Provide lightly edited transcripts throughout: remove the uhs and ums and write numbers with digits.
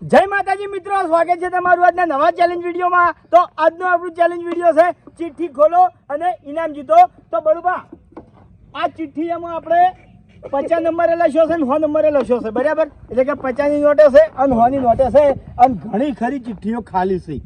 જય માતાજી મિત્રો, સ્વાગત છે તમારું આજના નવા ચેલેન્જ વિડીયોમાં। તો આજનો આપણું ચેલેન્જ વિડીયો છે ચિઠ્ઠી ખોલો અને ઇનામ જીતો। તો બળુબા, આ ચિઠ્ઠીમાં આપણે 50 નંબરે લખ્યો છે ને 100 નંબરે લખ્યો છે, બરાબર? એટલે કે 50 ની નોટે છે અને 100 ની નોટે છે અને ઘણી ખરી ચિઠ્ઠીઓ ખાલી છે,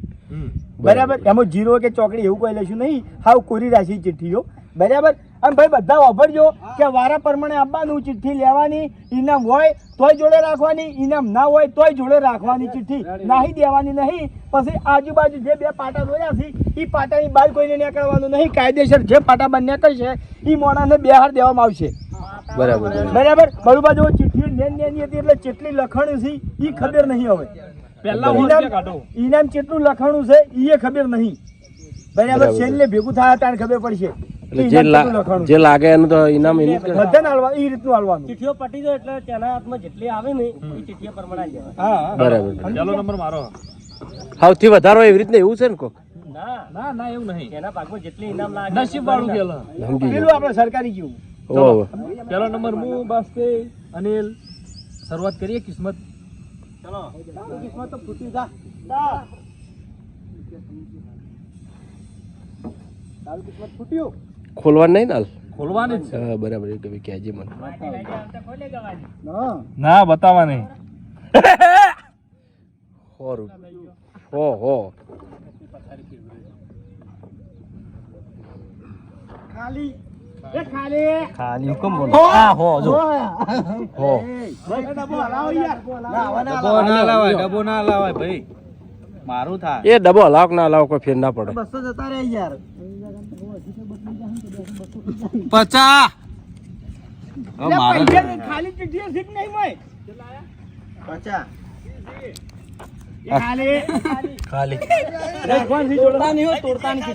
બરાબર? એમાં જીરો કે ચોકડી એવું કોઈ લખ્યું નહીં, હાવ કોરી રાશી ચિઠ્ઠીઓ, બરાબર? અને ભાઈ બધા વાપરજો કે વારા પ્રમાણે આવવાનું, ચિઠ્ઠી લેવાની, ઇનામ હોય તોય જોડે રાખવાની, ઇનામ ના હોય તોય જોડે રાખવાની, ચિઠ્ઠી નાહી દેવાની નહીં। પછી આજુબાજુ જે બે પાટા દોર્યા છે એ પાટાની બહાર કોઈને નીકળવાનું નહીં, કાયદેસર જે પાટા બહાર નીકળશે એ મોણાને બેહાર દેવામાં આવશે, બરાબર? બરાબર બળુબા, જો ચિઠ્ઠી નેની હતી એટલે કેટલી લખણ છે એ ખબર નહીં, હવે પહેલા ઇનામ કેટલું લખણું છે એ ખબર નહીં, બરાબર? છેલ્લે ભેગું થાય ત્યારે ખબર પડશે। જે લાગે એનું તો ઇનામ બધાને આલવા, એ રીતનું આલવાનું। ચિઠ્ઠીઓ પટી જાય એટલે તેના હાથમાં જેટલી આવે ને એ ચિઠ્ઠીઓ પરમાણે જાય। હા, બરાબર। ચાલો નંબર મારો સૌથી વધારે એવી રીતને એવું છે ને કોક? ના ના એવું નહીં, એના ભાગમાં જેટલી ઇનામ લાગે નસીબ વાળું પેલું આપણે સરકારી જેવું। ઓહો, પેલો નંબર હું બાસ્તે અનિલ, શરૂઆત કરીએ કિસ્મત। ચલો કિસ્મત તો ફૂટી જા, તારું કિસ્મત ફૂટ્યું, ખોલવાનું નહીં ને? ખોલવાની જ છે, બરાબર? એક હવે કહેજે મને, ના બતાવવા નહીં। 100 રૂપિયા હો ખાલી ખાલી હુકમ બોલો। હા હો જો હો, ડબો હલાવો યાર, ડબો ના લાવાય ભાઈ, મારું થાય એ ડબો હલાવ ના હલાવ કોઈ ફેર ના પડે। 200 જતા રે યાર, 50 મારું ખાલી ચિઠ્ઠી શીખ નહીં હોય 50 ખાલી રાખવાની તોડતા નહીં, તોડતા નહીં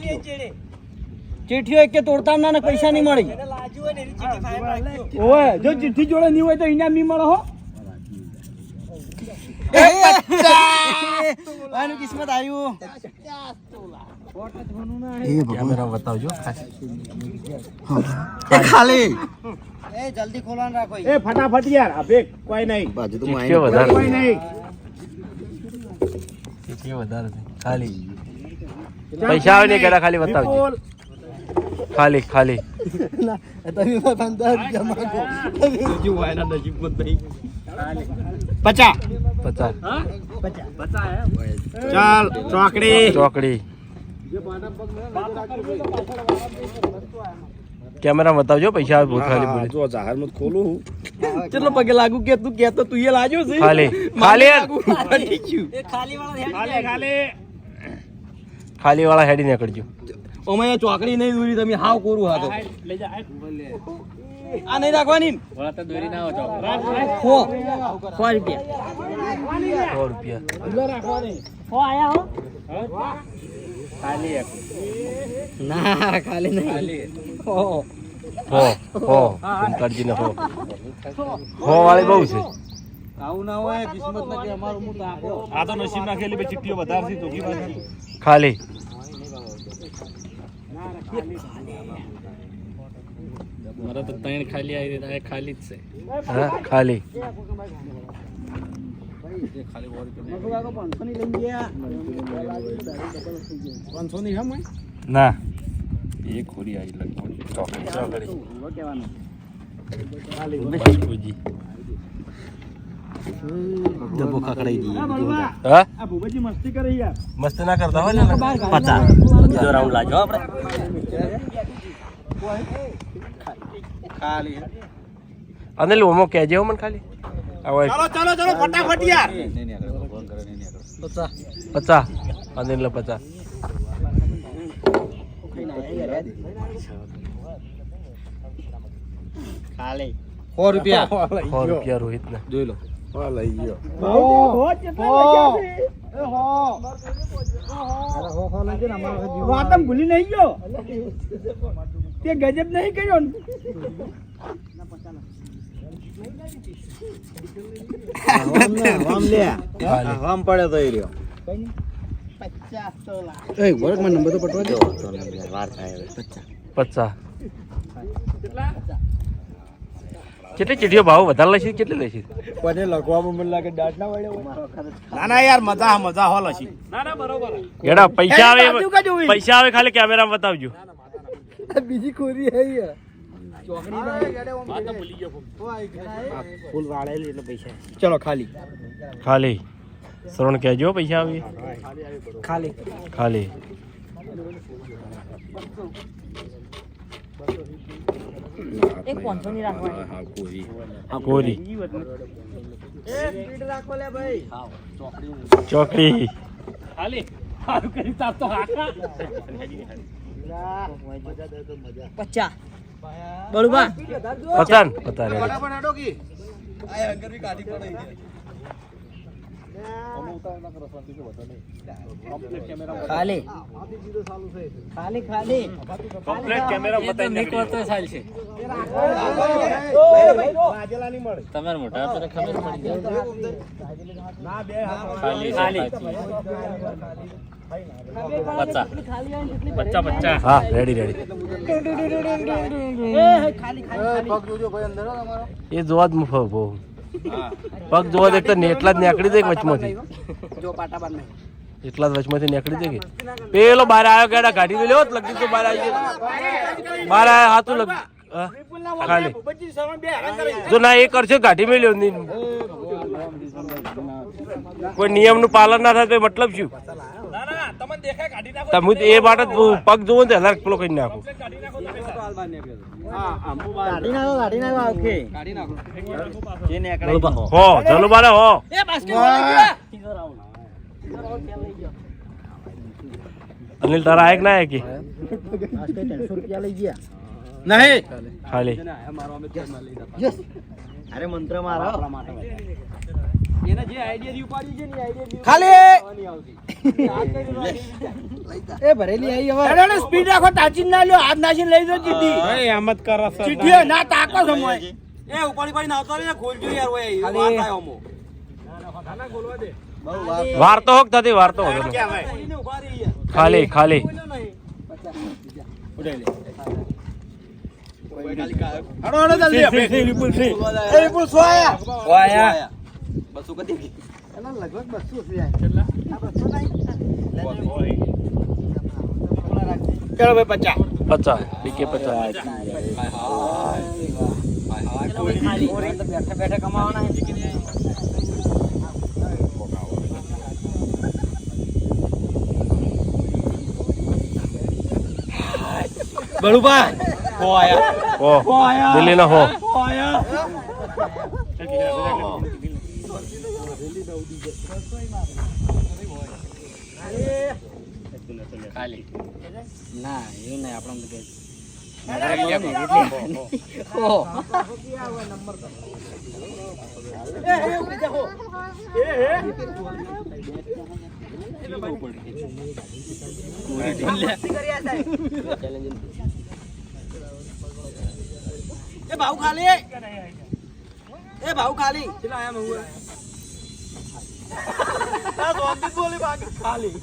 ચિઠ્ઠીઓ એક કે તોડતા ના, પૈસા નહીં મળી। ઓય જો ચિઠ્ઠી જોડે નહીં હોય તો ઇનામ નહીં મળે હો। કિસ્મત આવ્યું કેમેરા બતાવજો ખાલી, એ જલ્દી ખોલવાનું રાખો, એ ફટાફટ યાર, અબે કોઈ નહીં બાજુ તો માઈ વધારે કોઈ નહીં, કે વધારે ખાલી પૈસા આવે ને કેડા ખાલી બતાવજો, ખાલી ખાલી ના તમે 15 જમા કો જો વાયના નજીબ મત નહીં। 50 હા 50 હે ચાલ, ચોકડી કેમેરા બતાવજો, પૈસા આવે બહુ ખાલી બોલે જો જાહેર મત ખોલું હું કેટલો પગે લાગુ કે તું કે તો તું એ લાજો છે ખાલી ખાલી એ ખાલી વાળા હેડી નીકળજો। ઓમે ચોકડી નહીં દોરી, તમે હાવ કોરું હાથો લઈ જા, આ નહીં રાખવાની વળા તો દોરી ના આવો, 100 રૂપિયા અંદર રાખવાની, હો આયા હો ખાલી ના, ખાલી નહીં હો કરજી ને હો વાળી બહુ છે, આવું ના હોય કિસ્મત ના કે અમારું મું તો આપો, આ તો નસીબ નાખેલી બે ચિઠ્ઠીઓ વધારે છે તો કી વાત ખાલી મારા તો 3 ખાલી આવી રહી, ખાલી જ છે। હા ખાલી ખાલી 500 ની લઈ ગયા, 500 ની હમ ના એ ખોરી આવી લગભગ ચોકડી કેવાનું ખાલી ડબ્બો ખકડાઈ દી। હા આ ભૂપતજી મસ્તી કરે યાર, મસ્તી ના કરતા હોય ને 50 જો રાઉન્ડ લાજો આપણે ખાલી અનિલ ઓમો કહેજો મને ખાલી ચાલો ફટાફટ યાર, 50 અનિલ 50 ખાલી 100 રૂપિયા રોહિત ને જોઈ લો લઈ ગયો ભૂલી નહીં ગયો, તે ગજબ નહીં કર્યો ને હમ પડે તો એ રહ્યો 50 એ વર્ગમાં નંબર તો પટવા દો, વાર થાય 50 કેટલા કેટલી ચીઠીઓ ભાવ વધારે લેશે કેટલી લેશે કોને લખવામાં મને લાગે દાંત ના વળ્યો ના ના યાર મજા હોલ હશે એડા પૈસા આવે ખાલી કેમેરામાં બતાવજો બીજી કોરી હે ચલો ખાલી ખાલી શ્રવણ કહેજો પૈસા આવે ખાલી ખાલી એક 500 ની રાખવાની કોરી ચોકડી પચ્ચા બળુબા પતાન ખાલી કમ્પ્લીટ કેમેરા બતાવીને તમારે મોટા પર ખબર પડી જાય ખાલી હા રેડી એ જોવા જ મુફો બહુ પગ જોવા જ એક તો એટલા જ નીકળી જાય વચમાંથી એટલા જ વચમાંથી નીકળી જાય કે પેલો બહાર આવ્યો કેડા કાઢી લ્યો લગી તો બહાર આવી બહાર આવ્યા હાથું લગ ખાલી જો ના એ કરશે કાઢી મેલ્યો કોઈ નિયમ નું પાલન ના થાય તો મતલબ શું તમે એ માટે પગ જોવો ને હજાર પેલો કઈ નાખો હો ચલો બારે હો અનિલ તારા આયક ના કે નહીં ખાલી અરે મંત્ર મારો એ ભરેલી આવી હવે સ્પીડ રાખો તાચી ના લ્યો હાથ નાખીને લઈ જો ચીઠી એમ જ કરો ચીઠી ના તાકો સમય એ ઉપાડી ના આવતો ને ખોલજો યાર ઓય વાત આયો મો ના ખોલવા દે વાર્તો હોક થતી વાર્તો ખાલી ખાલી હડો જલ્દી આપણે વિપુલ થી એ વિપુલ સોયા બસો કદી એના લગભગ 200 છે યાર કેટલા આ 200 નહીં ચલો ભાઈ 50 ડીકે 50 બેઠા કમાવાના બળુબા હો આયા હો દિલ્હી ના હો ખાલી ના એવું નહીં એ ભાવ ખાલી ચલા આયા મહુआ આ જોંદી બોલી બાકી ખાલી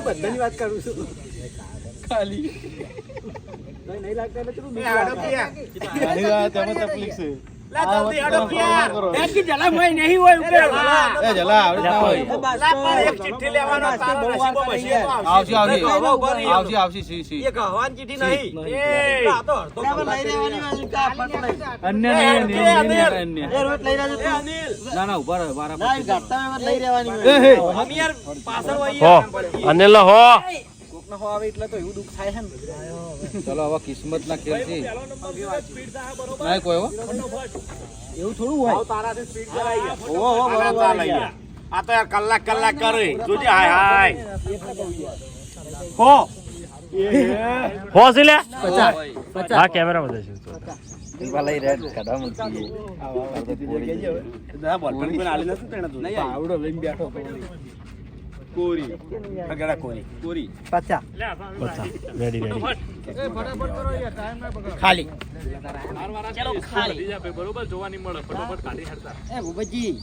બધાની વાત કરું છું ખાલી નહીં લાગતા ને ચલું તમે તકલીફ છે લા જલ્દી હડો કિયા એક કી જલા મય નહીં હોય ઉપર એ જલા આવડે ના હોય લા પર એક ચિઠ્ઠી લેવાનો તારો નસીબો બસી આવશે સી એ કહેવાન ચિઠ્ઠી નહીં એ આ તો અડધો લઈ લેવાની વાલી કા પટ લઈ અન્ય નહીં એ રોટ લઈ રહ્યો છે અનિલ ના ના ઉભા રહો બારા ના ગાતા મે લઈ રહેવાની હમ યાર પાછળ વઈ હો અનિલ હો કોક ના હો આવે એટલે તો એવું દુખ થાય છે ને ચલો હવે કિસ્મત ના ખેલ છે ના કોઈ હો એવું થોડું હોય તારાથી સ્પીડ કરાઈ ઓ બરાબર લઈ ગયા આ તો યાર કલાક કરે જોજે હાય હો હો સિલે 50 હા કેમેરા બધે છે લઈ રેડ કાઢવા મૂકી દા બોલ પણ આલી નતું તેણે તું નહીં આવડો લઈને બેઠો કોરી અગડા કોરી 50 રેડી એ ફટાફટ કરો યાર ટાઈમ ના બગાડો ખાલી ચલો ખાલી બરોબર જોવાની મળે ફટાફટ કાઢી હડતા એ ભૂપતજી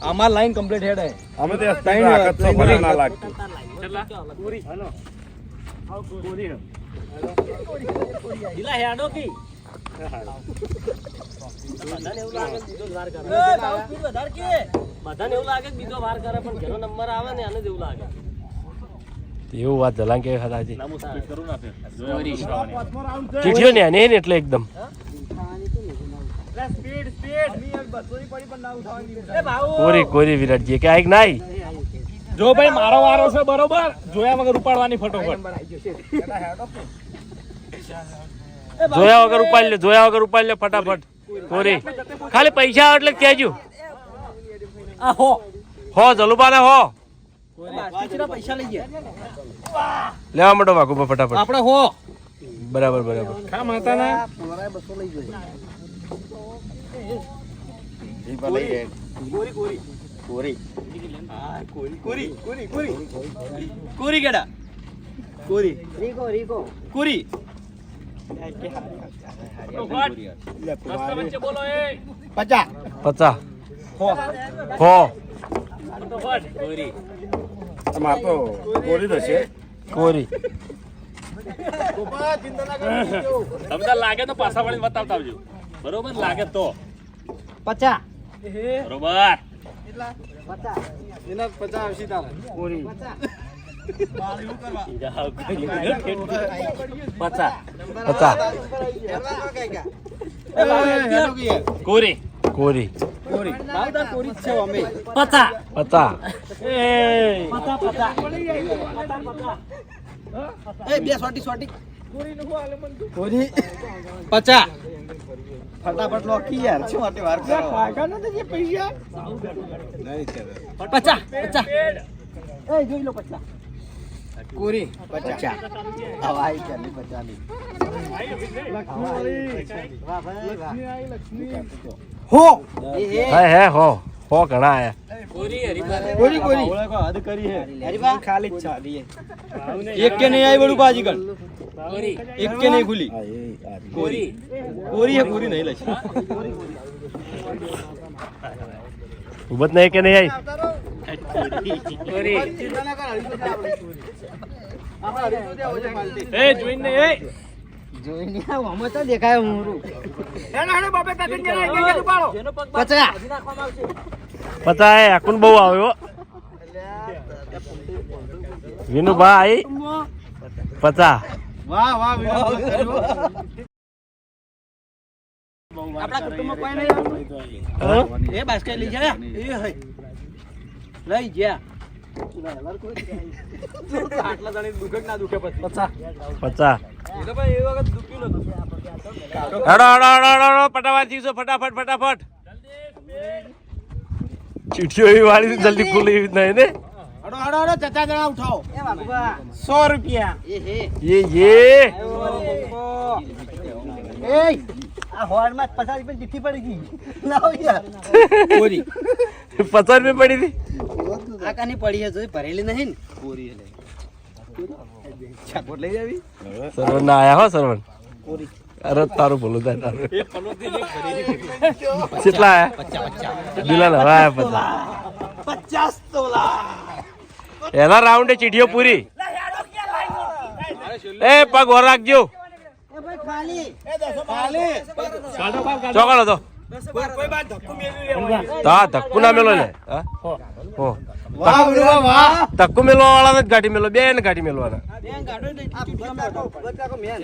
અમાર લાઈન કમ્પ્લીટ હેડ હે અમે તો ત્રણ રાખત છો ભલે ના લાગતું ઢીલા હેડો કી બધાને એવું લાગે બીજો વાર કરે પણ જેનો નંબર આવે ને આને જ એવું લાગે એવું વાત જલાં કે હતાજી ચીઠીઓ ને આને ને એટલે એકદમ કોરી કોરી વિરાટજી કે આઈક નાઈ જો ભાઈ મારો વારો છે બરોબર જોયા વગર ઉપાડવાની ફટોફટ જોયા વગર ઉપાડ લે ફટાફટ કોરી ખાલી પૈસા આવે એટલે કહેજો હો જલુબાને હો પૈસા લઈ ગયા લેવા માંડો વાગુ ફટાફટ આપણે હો બરાબર ખા માતાના કોરી કેડા કોરી રીકો કોરી પચાસ 50 હો તમાર તો ગોળી દશે કોરી તમને લાગે તો પાછા વળીને બતાવતા આવજો બરોબર લાગે તો 50 બરોબર 50 કોરી કોરી 50 50 ફટાફટ લોકી યાર શું માટે વાર કરો કાકા ને તો જે પૈસા 50 એ જોઈ લો 50 કોરી 50 હવાઈ ચાલી 50 હો હે હો ઘણા આયા કોરી હદ કરી હે હરીબા ખાલી જ ચાલી એક કે નહીં આવી બડું બાજી કર એક કે નહીં ખુલી કોરી કોરી હે પૂરી નહીં લઈ ઉબત નહીં કે નહીં એ જોઈને એ જોઈને આમાં તો દેખાય હું હેડો બાપે કાકી ને કે પાડો જેનો પગ 50 નાખવામાં આવશે 50 હે અકુન બહુ આવ્યો વિનુભાઈ 50 વાહ વિનોદ આપણા કુટુંબમાં કોઈ નહીં એ બાસ્કેટ લઈ જાય એ હે લઈ ગયા આટલા જણે દુખે ના દુખે પછી 50 એ તો ભાઈ એ વખત દુખ્યું નતું હેડો પટાવા જીવશો ફટાફટ ચીઠીઓ એવી વાળી જલ્દી ખુલી એવી નહીં ને હડો ચચા જણા ઉઠાઓ એ બાબુબા 100 રૂપિયા એ હે ये એ આ હોર્નમાં 50 રૂપિયા ચિઠ્ઠી પડી ગઈ લાવો યાર कोरी 50 रुपये पड़ी थी આ કાની પડી હે જોઈ ભરેલી નહીં ને પૂરી હે છાપોટ લઈ જાવી सरवन ना आया हो सरवन अरे तारू बोलो था तारू कितना आया 50 दिला ना आया 50 તોલા एला राउंड है चिट्ठियों पूरी ए पग और रख जो એ ભાઈ ખાલી ખાલી चौका लो तो કોઈ બાદ ધક્કો મેલી લેવાનું ता धक्कू ना मेलो ले हो વાહ વિનોદ વાહ धक्कू मेलो वाला तो गाड़ी मेलो बेन गाड़ी मेलो वाला બેન ગાડો ને આ બચ્ચા કો મેન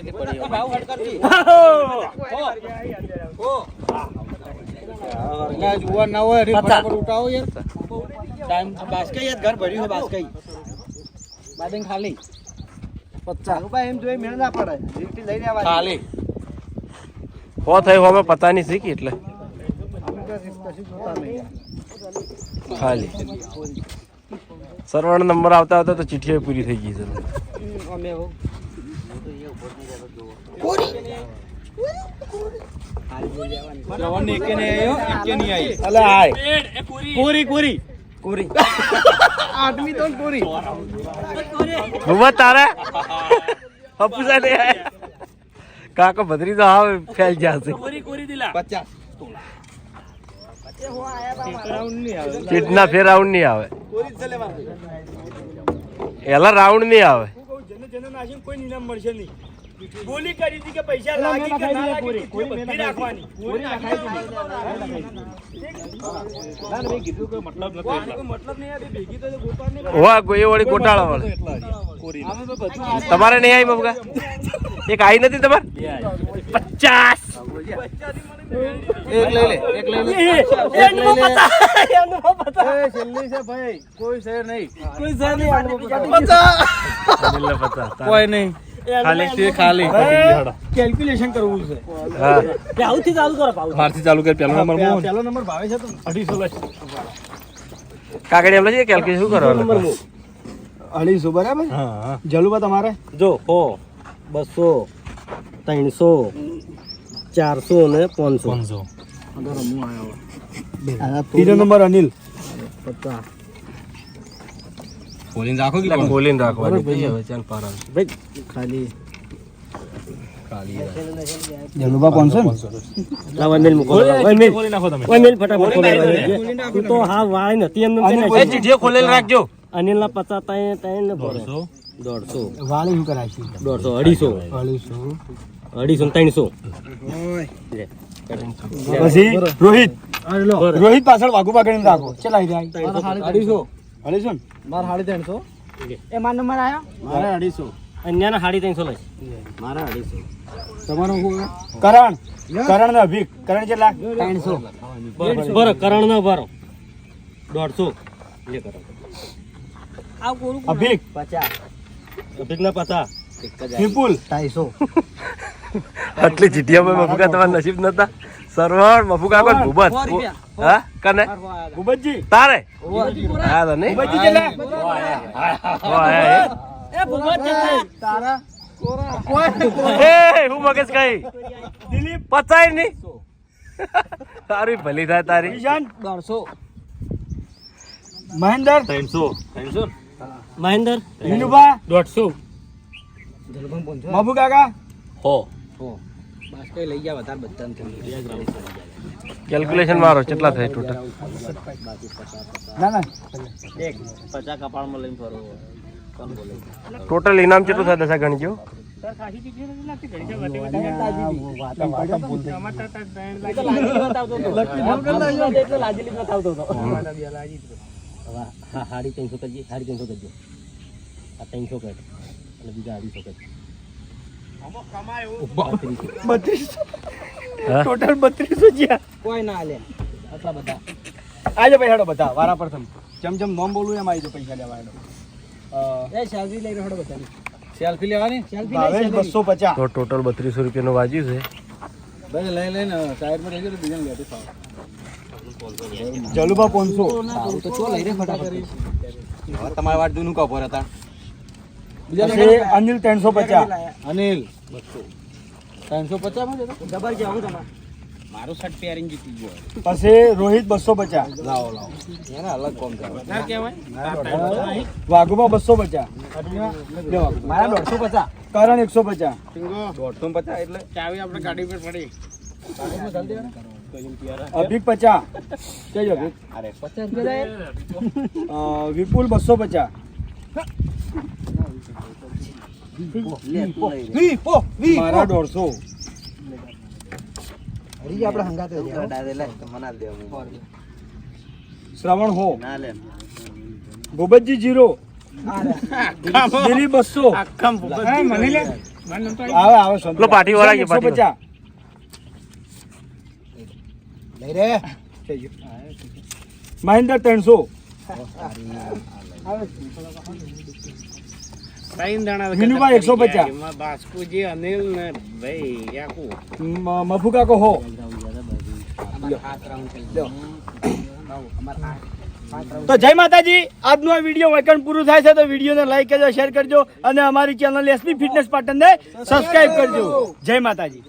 ભાવ હટ કરતી ના જુવા ના હોય રે ફટાફટ ઉઠાવો યાર ટાઈમ બાસ્કેટ યાર ઘર ભર્યું હે બાસ્કેટ બાદેન ખાલી 50 રૂપિયા એમ જોઈ મેળ ના પડે ચિઠ્ઠી લઈને આવવાની ખાલી हो थे हो मैं पता नहीं सीखी એટલે અમે તો કશું જોતા નહીં ખાલી સરવણ નંબર આવતા આવતા તો ચિઠ્ઠીઓ પૂરી થઈ ગઈ છે અમે હો શ્રવણ ને એકે નહીં આવ્યો એકે નહીં આવી અલે આય પૂરી આદમી તો પૂરી ઘુમત તારે હપુસા ને આયા કાકો ભદ્રી તો હવે ફેલ જાશે પૂરી દિલા 50 ચીટના ફેર રાઉન્ડ નહીં આવે, એલા રાઉન્ડ નહીં આવે. હું કહું જેને જેને નાખીને કોઈ ઇનામ મળશે નહીં. બોલી કરી હતી કે પૈસા લાગી કે ના લાગી ચીઠીઓ બધી રાખવાની. વાહ કોઈ વળી ગોટાળા વાળો. તમારે નહીં આવી બબુકા? એક આવી નથી તમારે? 50. ખાલી કેલ્ક્યુલેશન કરવું છે. હા આઉથી ચાલુ કરો પાઉ. મારથી ચાલુ કરી પહેલો નંબર મોહન. પહેલો નંબર ભાવે છે તો 250 કાકડી એમ છે કેલ્ક્યુલેશન શું કરવાનું? 250 બરાબર. હા જલુબા તમારે જો 100 200 300 ને 500. ત્રીજો નંબર અનિલ. બોલીને રાખો કે બોલીને રાખવાની ભાઈ. હવે ચાલ પારા ભાઈ ખાલી જલુબા 500 લાવ મેલ મૂકો. મેલ ફટાફટ તું તો હા વાળી નથી એમ એ ચીઠીઓ ખોલેલ રાખજો. અનિલના 50 ત્રણ ને ભરે 150 વાળી શું કરાય છે? 150 250 300 પછી રોહિત. રોહિત પાછળ વાઘુ પાકડીને રાખો. ચલાઈ જાય 250 માર 350. એ માર નંબર આયો મારે 250. અન્યના 350 લઈશ. મારા 250. તમારો કરણ. કરણ ને અભિક. કરણ કેટલા? 300. બરો કરણ નો ભરો 150 લે કરો. અભિક 50 અભિક ના 50 વિપુલ 250. આટલી ચીઠીઓમાં મફુકા તમારા નસીબ નતા. સરવણ મફુકા કોણ ભૂબત? હા કને ભૂપતજી તારે હા તો નહીં ભૂપતજી કેટલા? એ ભૂગત જતા તારા એ હું મગજ કઈ દિલીપ પચાય નહીં. તારી ભલી થાય તારી. ઈશાન 150. મહેન્દર 300 મહેન્દર વિનુભા 150 બાબુ કાકા બાસ્કે લઈ જા વધારે બધાને કેલ્ક્યુલેશન મારો કેટલા થાય ટોટલ? ના ના 50 કપાળમાં લઈને ફરો. ટોટલ ઇનામ કેટલું થાય દશા ગણજો. હા 350 કરજે 350 કરજો. આ 300 કર અને બીજા 250 કરજો. હા? ટોટલ 3200 જ્યાં કોઈ ના લે આટલા બધા. આજે પૈસા હેડો બધા વારા પ્રથમ જેમ જેમ નોમ બોલું એમ આવી જાઓ પૈસા લેવા હેડો. એ સેલરી લઈ રહ્યો બધાની. સેલ્ફી લેવાની ભાવેશ 250. તો ટોટલ 3200 રૂપિયાનું વાજ્યું છે. ભાઈ લઈને સાઈડમાં રહેજો તો બીજાને લેતી થાવ. જલુભા 500. તો ચો લઈ રે ફટાફટ. હવે તમારી વાત જૂનું કપોર હતા. પછી અનિલ 350. અનિલ 350 માં જતો. જબર કે આવું તમારે. મારું શર્ટ પહેરીને જીતી ગયો. પછી રોહિત 250. લાવો એને અલગ કોમ કરો. ના કહેવાય. વાઘુબા 250. મારા 150. કરણ 150. 150 એટલે ચાવી આપણે ગાડી પર પડી. અભિક 50. કેજો અભિક. અરે 50 રૂપિયા વિપુલ 250. મારા 150. આપણે હંગાતે શ્રવણ હો. ભૂપતજી 0. દિલીપ 200. આવે આવે સંતોષ. પેલો પાટી વાળા કે પાટી 150. લઈ રે. મહેન્દ્ર 300. વિનુભાઈ 150. બાસ્કુજી અનિલ ને ભાઈ યાકુ મફુકા કો હો. તો જય માતાજી. આજનો આ વિડીયો વેકન પૂરું થાય છે તો વિડીયોને લાઈક કરજો, શેર કરજો અને અમારી ચેનલ એસપી ફિટનેસ પાટણને સબસ્ક્રાઇબ કરજો. જય માતાજી.